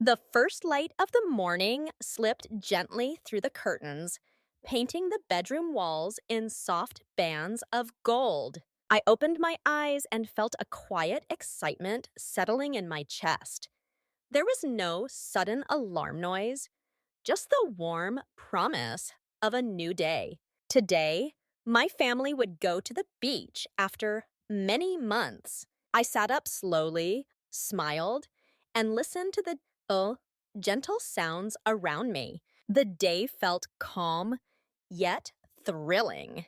The first light of the morning slipped gently through the curtains, painting the bedroom walls in soft bands of gold. I opened my eyes and felt a quiet excitement settling in my chest. There was no sudden alarm noise, just the warm promise of a new day. Today, my family would go to the beach after many months. I sat up slowly, smiled, and listened to the gentle sounds around me. The day felt calm, yet thrilling.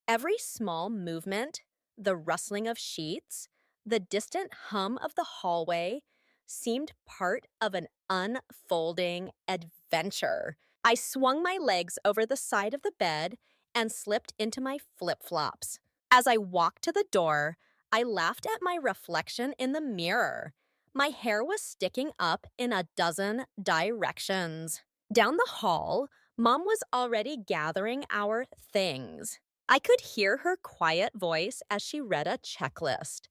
Every small movement, the rustling of sheets, the distant hum of the hallway seemed part of an unfolding adventure. I swung my legs over the side of the bed and slipped into my flip flops. As I walked to the door, I laughed at my reflection in the mirror. My hair was sticking up in a dozen directions. Down the hall, Mom was already gathering our things. I could hear her quiet voice as she read a checklist: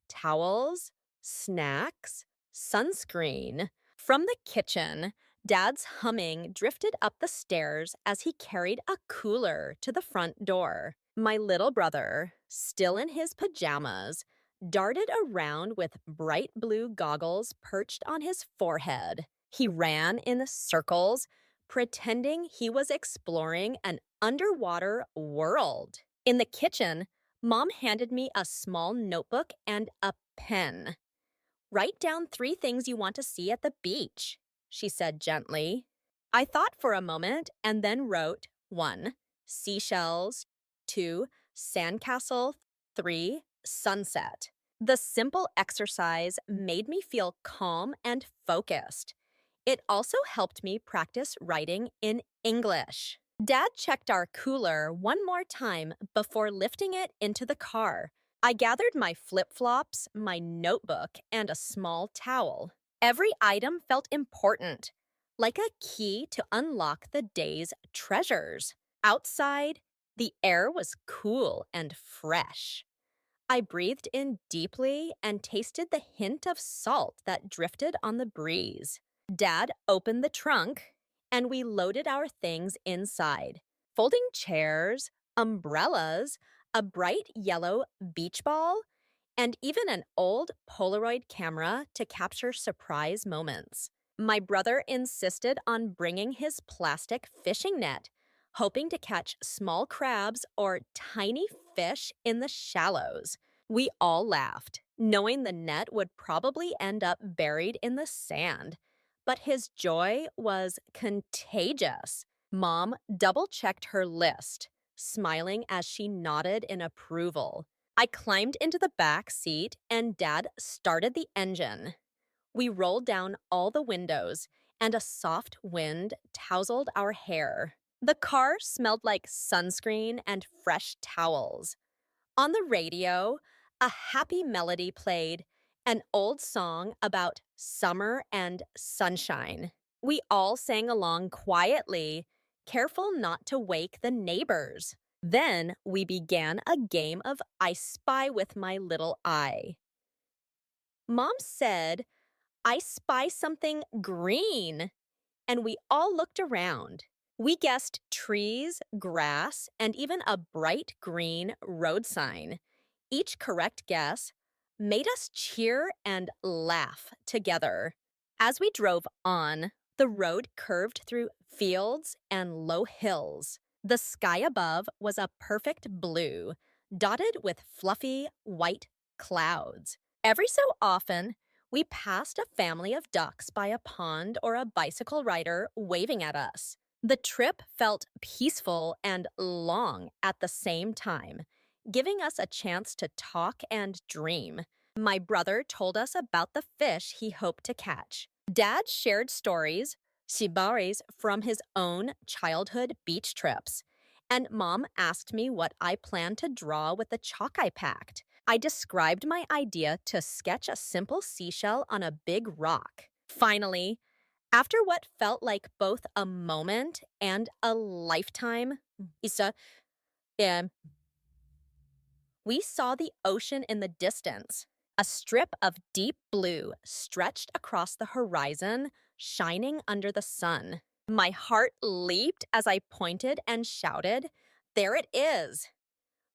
towels, snacks, sunscreen. From the kitchen, Dad's humming drifted up the stairs as he carried a cooler to the front door. My little brother, still in his pajamas, darted around with bright blue goggles perched on his forehead. He ran in circles, pretending he was exploring an underwater world. In the kitchen, Mom handed me a small notebook and a pen. "Write down 3 things you want to see at the beach," she said gently. I thought for a moment and then wrote 1. Seashells, 2. Sandcastle, 3. Sunset. The simple exercise made me feel calm and focused. It also helped me practice writing in English. Dad checked our cooler one more time before lifting it into the car. I gathered my flip-flops, my notebook, and a small towel. Every item felt important, like a key to unlock the day's treasures. Outside, the air was cool and fresh. I breathed in deeply and tasted the hint of salt that drifted on the breeze. Dad opened the trunk, and we loaded our things inside: folding chairs, umbrellas, a bright yellow beach ball, and even an old Polaroid camera to capture surprise moments. My brother insisted on bringing his plastic fishing net, hoping to catch small crabs or tiny fish in the shallows. We all laughed, knowing the net would probably end up buried in the sand. But his joy was contagious. Mom double-checked her list, smiling as she nodded in approval. I climbed into the back seat and Dad started the engine. We rolled down all the windows, and a soft wind tousled our hair. The car smelled like sunscreen and fresh towels. On the radio, a happy melody played, an old song about summer and sunshine. We all sang along quietly, careful not to wake the neighbors. Then we began a game of I Spy with my little eye. Mom said, "I spy something green," and we all looked around. We guessed trees, grass, and even a bright green road sign. Each correct guess made us cheer and laugh together. As we drove on, the road curved through fields and low hills. The sky above was a perfect blue, dotted with fluffy white clouds. Every so often, we passed a family of ducks by a pond or a bicycle rider waving at us. The trip felt peaceful and long at the same time, giving us a chance to talk and dream. My brother told us about the fish he hoped to catch. Dad shared stories, shibaris, from his own childhood beach trips. And Mom asked me what I planned to draw with the chalk I packed. I described my idea to sketch a simple seashell on a big rock. Finally, after what felt like both a moment and a lifetime, Isa, um, we saw the ocean in the distance. A strip of deep blue stretched across the horizon, shining under the sun. My heart leaped as I pointed and shouted, "There it is!"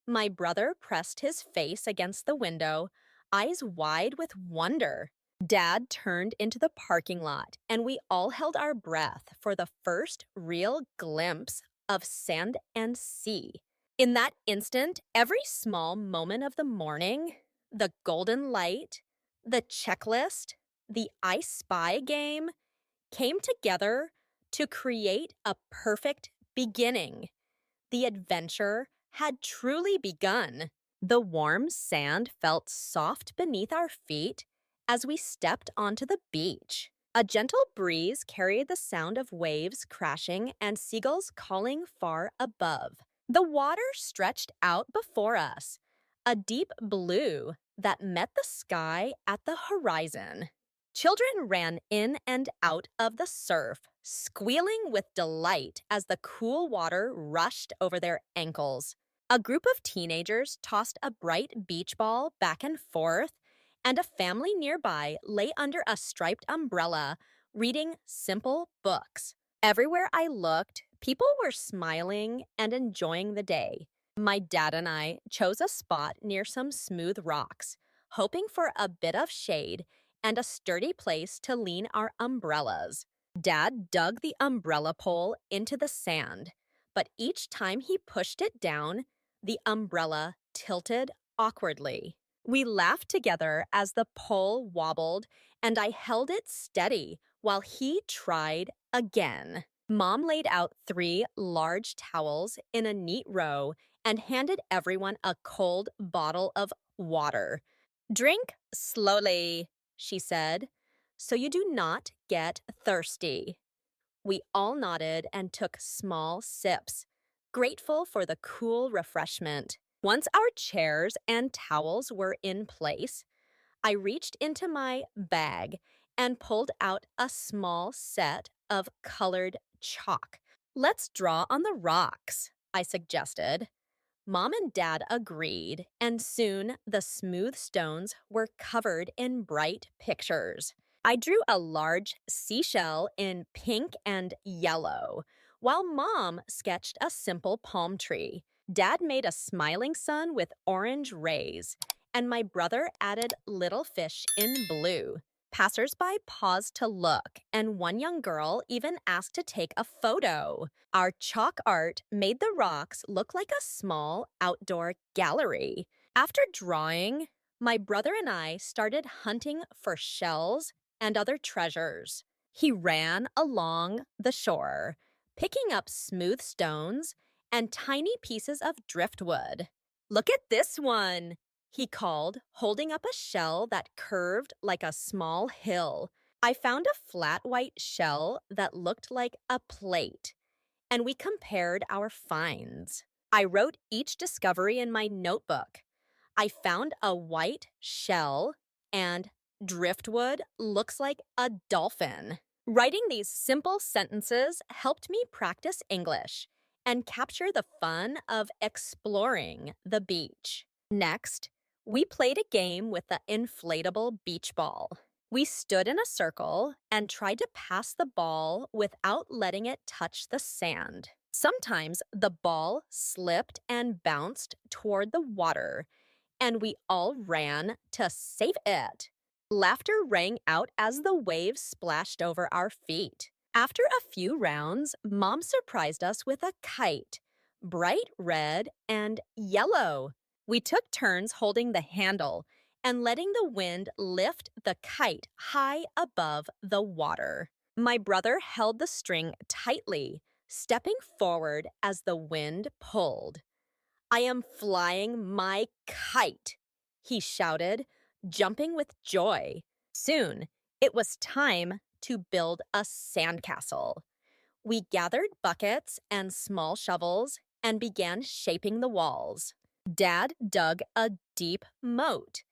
My brother pressed his face against the window, eyes wide with wonder. Dad turned into the parking lot, and we all held our breath for the first real glimpse of sand and sea. In that instant, every small moment of the morning, the golden light, the checklist, the I Spy game, came together to create a perfect beginning. The adventure had truly begun. The warm sand felt soft beneath our feet as we stepped onto the beach. A gentle breeze carried the sound of waves crashing and seagulls calling far above. The water stretched out before us, a deep blue that met the sky at the horizon. Children ran in and out of the surf, squealing with delight as the cool water rushed over their ankles. A group of teenagers tossed a bright beach ball back and forth, and a family nearby lay under a striped umbrella, reading simple books. Everywhere I looked, people were smiling and enjoying the day. My dad and I chose a spot near some smooth rocks, hoping for a bit of shade and a sturdy place to lean our umbrellas. Dad dug the umbrella pole into the sand, but each time he pushed it down, the umbrella tilted awkwardly. We laughed together as the pole wobbled, and I held it steady while he tried again. Mom laid out 3 large towels in a neat row and handed everyone a cold bottle of water. "Drink slowly," she said, "so you do not get thirsty." We all nodded and took small sips, grateful for the cool refreshment. Once our chairs and towels were in place, I reached into my bag and pulled out a small set of colored chalk. "Let's draw on the rocks," I suggested. Mom and Dad agreed, and soon the smooth stones were covered in bright pictures. I drew a large seashell in pink and yellow, while Mom sketched a simple palm tree. Dad made a smiling sun with orange rays, and my brother added little fish in blue. Passersby paused to look, and one young girl even asked to take a photo. Our chalk art made the rocks look like a small outdoor gallery. After drawing, my brother and I started hunting for shells and other treasures. He ran along the shore, picking up smooth stones and tiny pieces of driftwood. "Look at this one," he called, holding up a shell that curved like a small hill. I found a flat white shell that looked like a plate, and we compared our finds. I wrote each discovery in my notebook. I found a white shell, and driftwood looks like a dolphin. Writing these simple sentences helped me practice English and capture the fun of exploring the beach. Next, we played a game with the inflatable beach ball. We stood in a circle and tried to pass the ball without letting it touch the sand. Sometimes the ball slipped and bounced toward the water, and we all ran to save it. Laughter rang out as the waves splashed over our feet. After a few rounds, Mom surprised us with a kite, bright red and yellow. We took turns holding the handle and letting the wind lift the kite high above the water. My brother held the string tightly, stepping forward as the wind pulled. "I am flying my kite," he shouted, jumping with joy. Soon, it was time to build a sandcastle. We gathered buckets and small shovels and began shaping the walls. Dad dug a deep moat,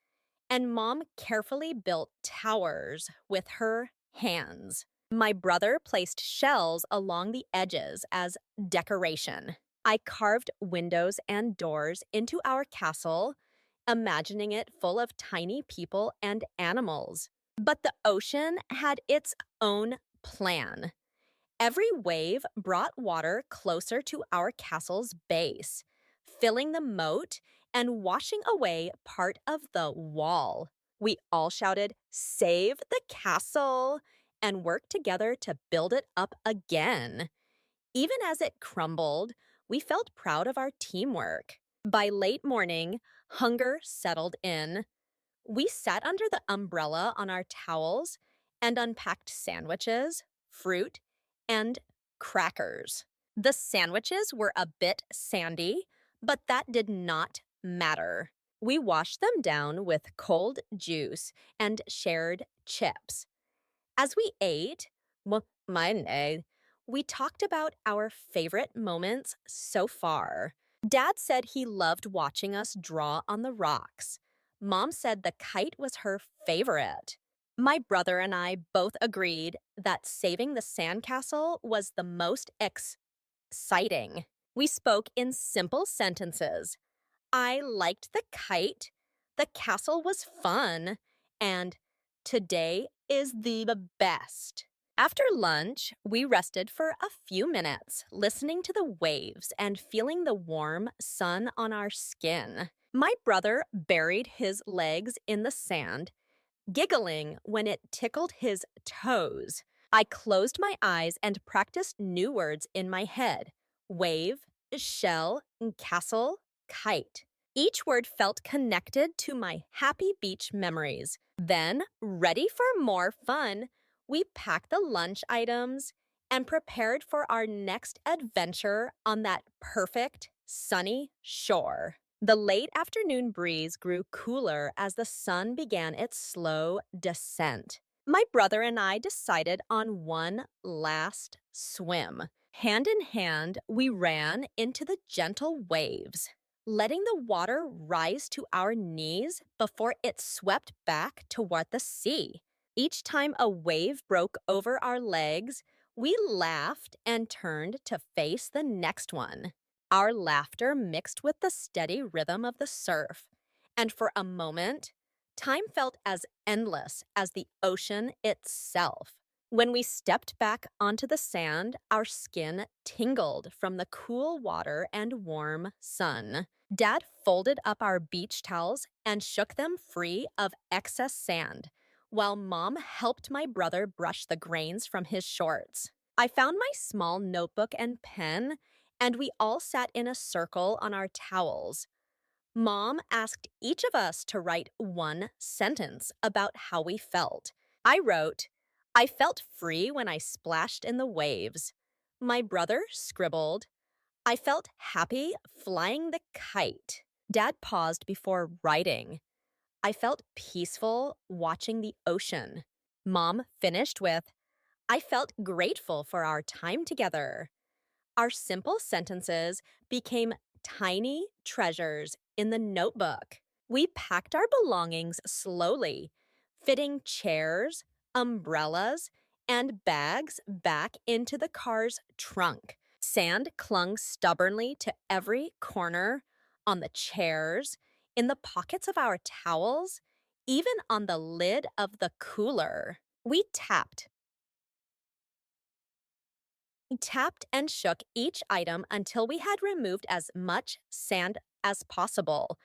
and Mom carefully built towers with her hands. My brother placed shells along the edges as decoration. I carved windows and doors into our castle imagining it full of tiny people and animals. But the ocean had its own plan. Every wave brought water closer to our castle's base, filling the moat and washing away part of the wall. We all shouted, "Save the castle!" and worked together to build it up again. Even as it crumbled, we felt proud of our teamwork. By late morning, hunger settled in. We sat under the umbrella on our towels and unpacked sandwiches, fruit, and crackers. The sandwiches were a bit sandy, but that did not matter. We washed them down with cold juice and shared chips. As we ate, mine ate, we talked about our favorite moments so far. Dad said he loved watching us draw on the rocks. Mom said the kite was her favorite. My brother and I both agreed that saving the sandcastle was the most exciting. We spoke in simple sentences. I liked the kite, the castle was fun, and today is the best. After lunch, we rested for a few minutes, listening to the waves and feeling the warm sun on our skin. My brother buried his legs in the sand, giggling when it tickled his toes. I closed my eyes and practiced new words in my head: wave, shell, castle, kite. Each word felt connected to my happy beach memories. Then, ready for more fun, we packed the lunch items and prepared for our next adventure on that perfect, sunny shore. The late afternoon breeze grew cooler as the sun began its slow descent. My brother and I decided on one last swim. Hand in hand, we ran into the gentle waves, letting the water rise to our knees before it swept back toward the sea. Each time a wave broke over our legs, we laughed and turned to face the next one. Our laughter mixed with the steady rhythm of the surf, and for a moment, time felt as endless as the ocean itself. When we stepped back onto the sand, our skin tingled from the cool water and warm sun. Dad folded up our beach towels and shook them free of excess sand, while Mom helped my brother brush the grains from his shorts. I found my small notebook and pen, and we all sat in a circle on our towels. Mom asked each of us to write one sentence about how we felt. I wrote, "I felt free when I splashed in the waves." My brother scribbled, "I felt happy flying the kite." Dad paused before writing, "I felt peaceful watching the ocean." Mom finished with, "I felt grateful for our time together." Our simple sentences became tiny treasures in the notebook. We packed our belongings slowly, fitting chairs, umbrellas, and bags back into the car's trunk. Sand clung stubbornly to every corner, on the chairs, in the pockets of our towels, even on the lid of the cooler. We tapped and shook each item until we had removed as much sand as possible.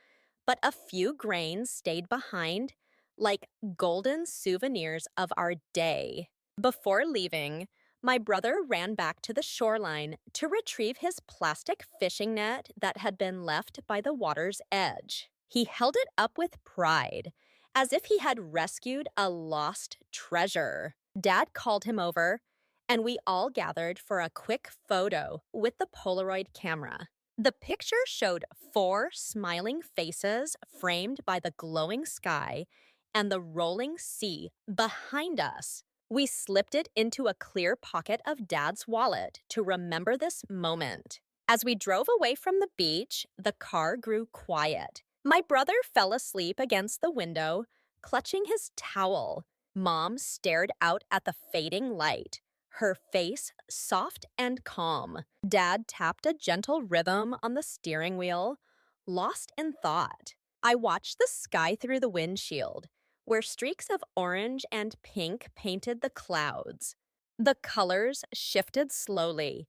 But a few grains stayed behind, like golden souvenirs of our day. Before leaving, my brother ran back to the shoreline to retrieve his plastic fishing net that had been left by the water's edge. He held it up with pride, as if he had rescued a lost treasure. Dad called him over, and we all gathered for a quick photo with the Polaroid camera. The picture showed 4 smiling faces framed by the glowing sky and the rolling sea behind us. We slipped it into a clear pocket of Dad's wallet to remember this moment. As we drove away from the beach, the car grew quiet. My brother fell asleep against the window, clutching his towel. Mom stared out at the fading light, her face soft and calm. Dad tapped a gentle rhythm on the steering wheel, lost in thought. I watched the sky through the windshield, where streaks of orange and pink painted the clouds. The colors shifted slowly,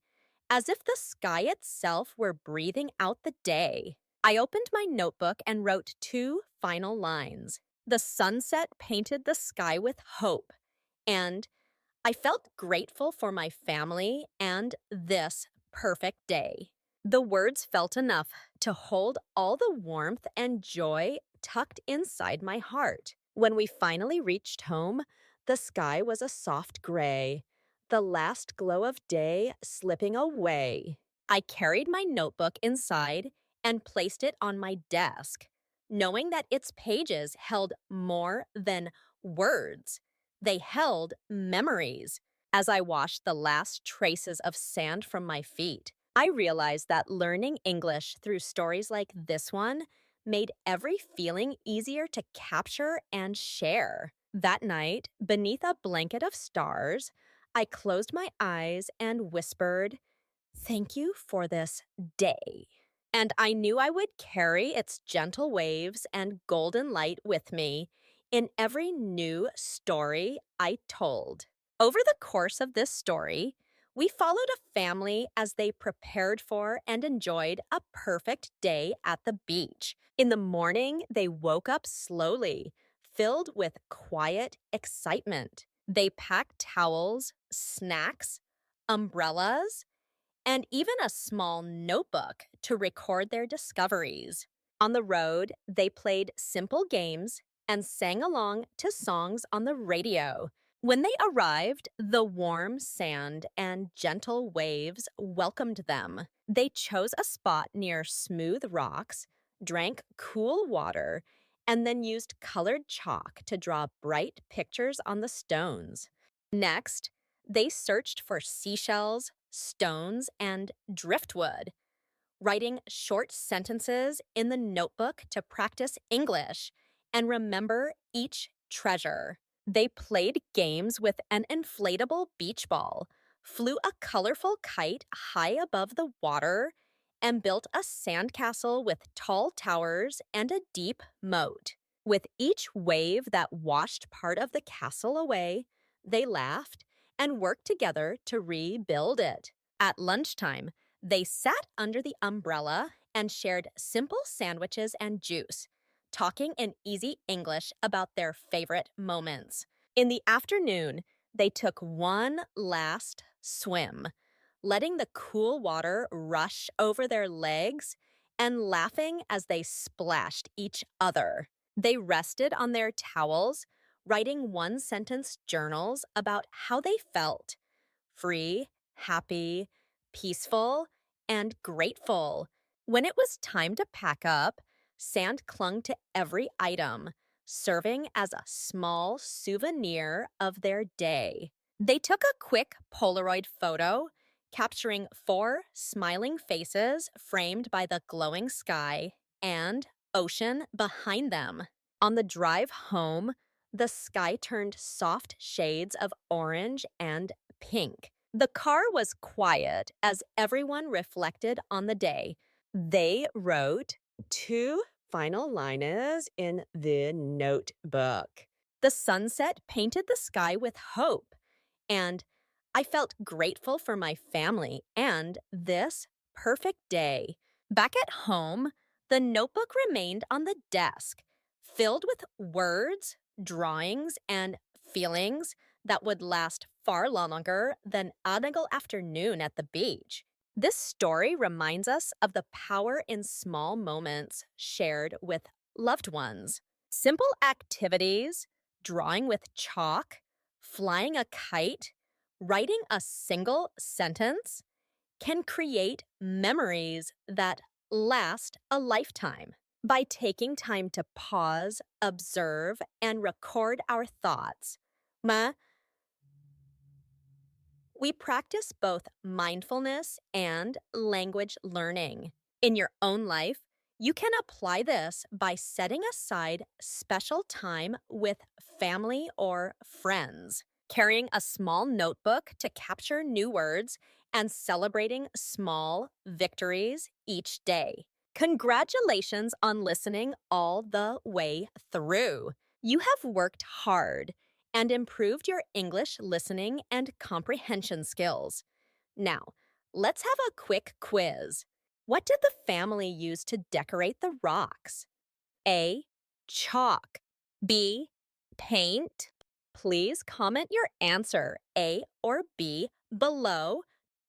as if the sky itself were breathing out the day. I opened my notebook and wrote two final lines. The sunset painted the sky with hope, and I felt grateful for my family and this perfect day. The words felt enough to hold all the warmth and joy tucked inside my heart. When we finally reached home, the sky was a soft gray, the last glow of day slipping away. I carried my notebook inside and placed it on my desk, knowing that its pages held more than words. They held memories. As I washed the last traces of sand from my feet, I realized that learning English through stories like this one made every feeling easier to capture and share. That night, beneath a blanket of stars, I closed my eyes and whispered, "Thank you for this day." And I knew I would carry its gentle waves and golden light with me in every new story I told. Over the course of this story, we followed a family as they prepared for and enjoyed a perfect day at the beach. In the morning, they woke up slowly, filled with quiet excitement. They packed towels, snacks, umbrellas, and even a small notebook to record their discoveries. On the road, they played simple games and sang along to songs on the radio. When they arrived, the warm sand and gentle waves welcomed them. They chose a spot near smooth rocks, drank cool water, and then used colored chalk to draw bright pictures on the stones. Next, they searched for seashells, stones, and driftwood, writing short sentences in the notebook to practice English and remember each treasure. They played games with an inflatable beach ball, flew a colorful kite high above the water, and built a sandcastle with tall towers and a deep moat. With each wave that washed part of the castle away, they laughed and worked together to rebuild it. At lunchtime, they sat under the umbrella and shared simple sandwiches and juice, talking in easy English about their favorite moments. In the afternoon, they took one last swim, letting the cool water rush over their legs and laughing as they splashed each other. They rested on their towels, writing one-sentence journals about how they felt: free, happy, peaceful, and grateful. When it was time to pack up, sand clung to every item, serving as a small souvenir of their day. They took a quick Polaroid photo, capturing 4 smiling faces framed by the glowing sky and ocean behind them. On the drive home, the sky turned soft shades of orange and pink. The car was quiet as everyone reflected on the day. They wrote 2 final lines in the notebook. The sunset painted the sky with hope, and I felt grateful for my family and this perfect day. Back at home, the notebook remained on the desk, filled with words, drawings, and feelings that would last far longer than a single afternoon at the beach. This story reminds us of the power in small moments shared with loved ones. Simple activities, drawing with chalk, flying a kite, writing a single sentence, can create memories that last a lifetime. By taking time to pause, observe, and record our thoughts, we practice both mindfulness and language learning. In your own life, you can apply this by setting aside special time with family or friends, carrying a small notebook to capture new words, and celebrating small victories each day. Congratulations on listening all the way through. You have worked hard and improved your English listening and comprehension skills. Now, let's have a quick quiz. What did the family use to decorate the rocks? A. Chalk. B. Paint. Please comment your answer, A or B, below.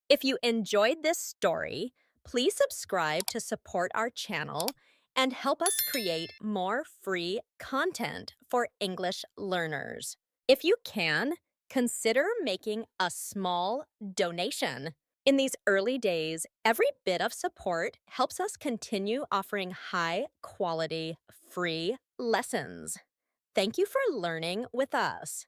If you enjoyed this story, please subscribe to support our channel and help us create more free content for English learners. If you can, consider making a small donation. In these early days, every bit of support helps us continue offering high-quality, free lessons. Thank you for learning with us.